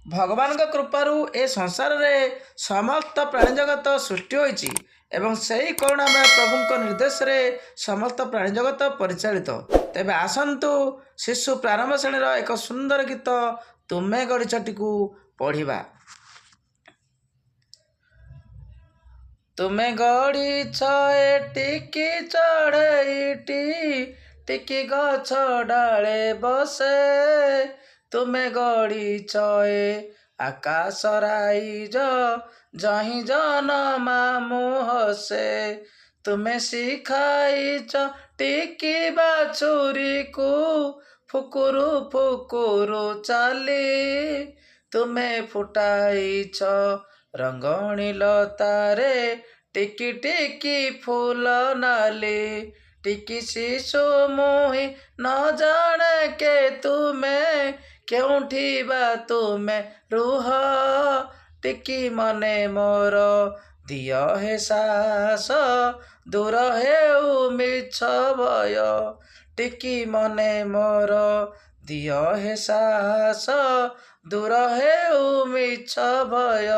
भगवान कृपारू ए संसार रे समस्त प्राणी जगत सृष्टि होइछि एवं सही करुणामय प्रभु निर्देश रे समस्त प्राणी जगत परिचालित। तेबे आसंतु शिशु प्रारंभ श्रेणीर एक सुंदर गीत तुमे गढ़िछटी को पढ़िबा। तुमे गढ़िछ टिकी चढ़ईटी टिकी गछ डाले बसे तुमे गढ़िछ आकाश राइज जही जनमा मुहसे तुमे शिखाइच टिकी बाछुरी को फुकुरु फुकुरु चाली तुमे फुटाइछ रंगणी लतारे टिकी टिकी फूल नाली टिकी शिशु मुहि न जाने के तुमे केउठी बा तुमे रुह टिकी मने मोर दिय हे साहस दूर हेउ मिछ भय टिकी मने मोर दिय हे साहस दूर हेउ मिछ भय।